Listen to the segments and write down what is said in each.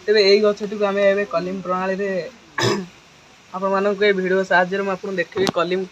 तेरे यही गछटी को आम ए कलिम प्रणाली आपण मानक भिडियो साहाय्य में आपको देखिए कलिम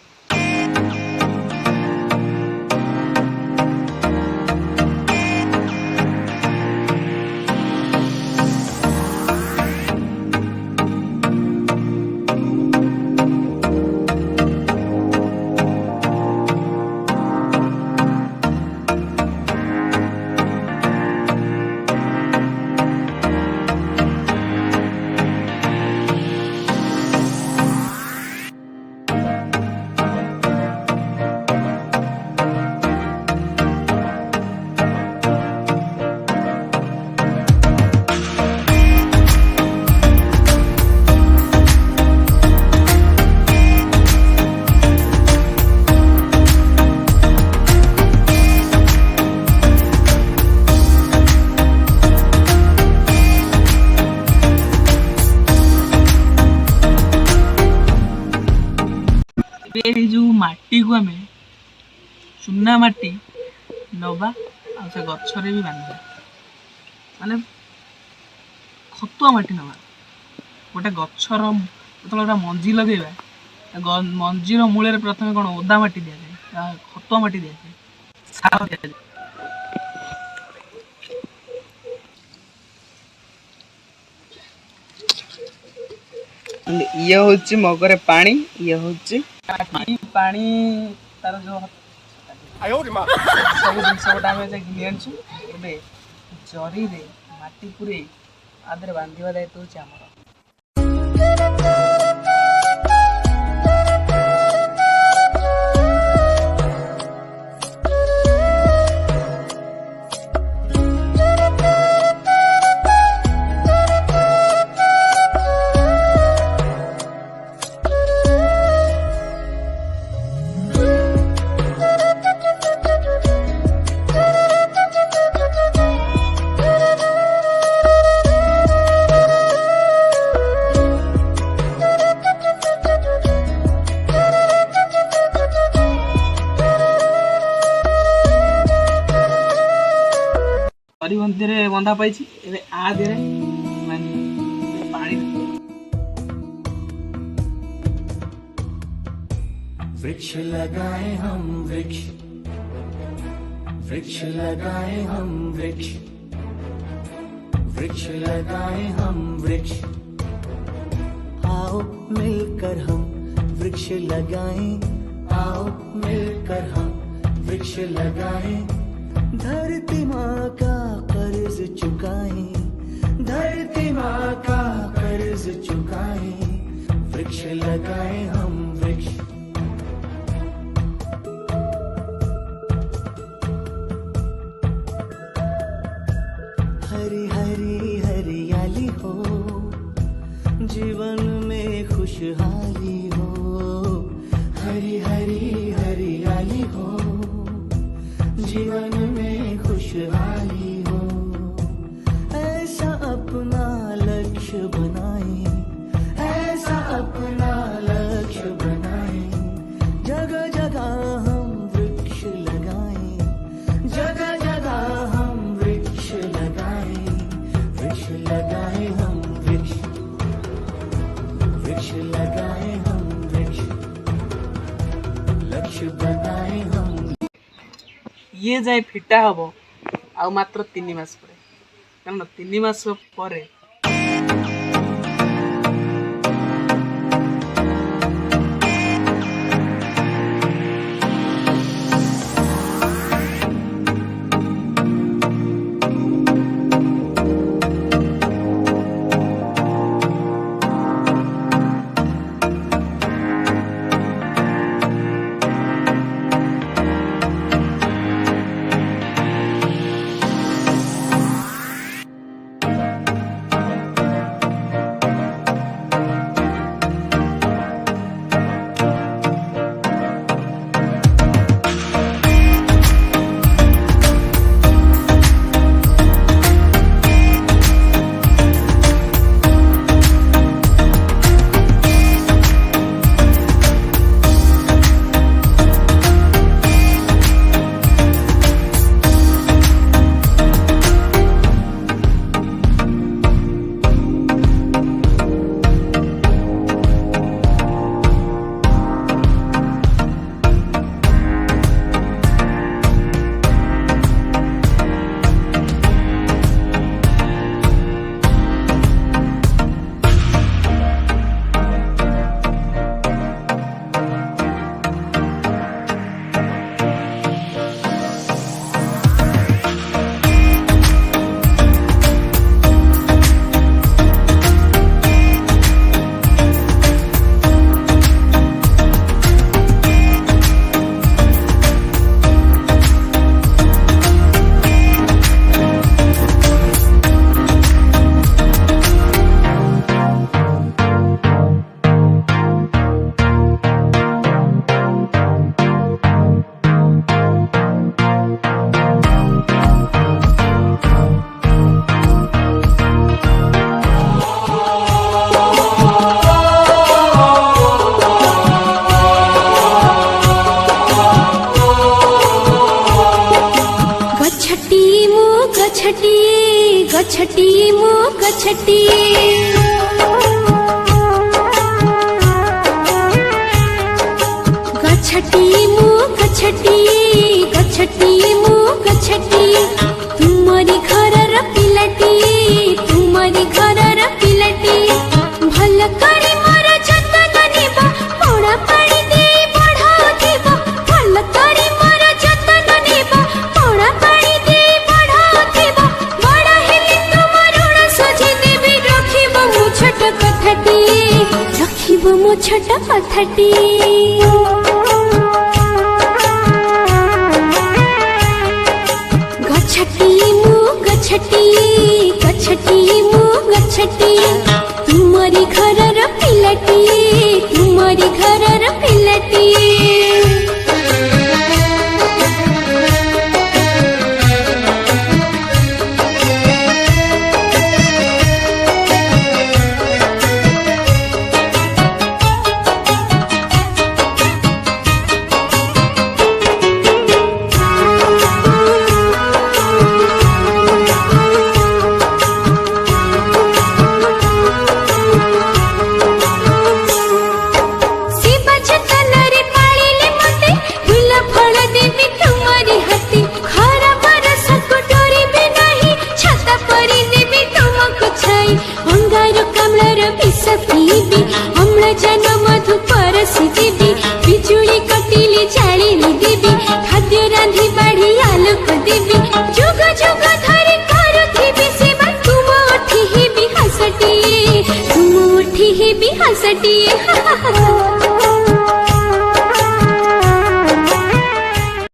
जो माटी को आम चूना माटी नवा से गचरे भी बांधा माने खतुआ माटी नवा गोटे गचर जो गोटे मंजी लगेगा मंजीर मूल प्रथम कौन ओदा माटी दि जाए खतुआ माटी दि जाए सार दि जाए ये हूँ मगरे पानी ये हूँ पानी तार जो सब जिन गोटा घिनी आनसु जरी माटी पूरे आदर बांधा दायित्व हूँ आमर बंधा पाई आदि पानी वृक्ष लगाए हम वृक्ष वृक्ष लगाए हम वृक्ष वृक्ष लगाए हम वृक्ष आओ मिलकर हम वृक्ष लगाएं आओ मिलकर हम वृक्ष लगाएं धरती माँ का कर्ज चुकाएं धरती माँ का कर्ज चुकाएं वृक्ष लगाएं हम वृक्ष हरी हरी हरियाली हो जीवन में खुशहाली हो हरी हरी हरियाली हो जीवन में खुशहाली हो ऐसा अपना लक्ष्य बनाए ऐसा अपना लक्ष्य बनाए जगह जगह हम वृक्ष लगाएं जगह जगह हम वृक्ष लगाएं हम वृक्ष वृक्ष लगाए हम वृक्ष लक्ष्य बनाए हम ये जाए फिटा हम आ मात्र 3 मास पर कारण 3 मास पर गछटी मो गछटी गछटी मो गछटी गछटी मो गछटी तुमरी घरर पिलाटी तुमरी घरर पिलाटी भल करी मोर जतन नेबा पोड़ा पानी दे बढ़ाउथिबा भल करी मोर जतन नेबा पोड़ा पानी दे बढ़ाउथिबा बड़ा हेले तुमर ऋण सुझि देबी रखिबो मो छोट कथटी रखिबो मो छोट कथटी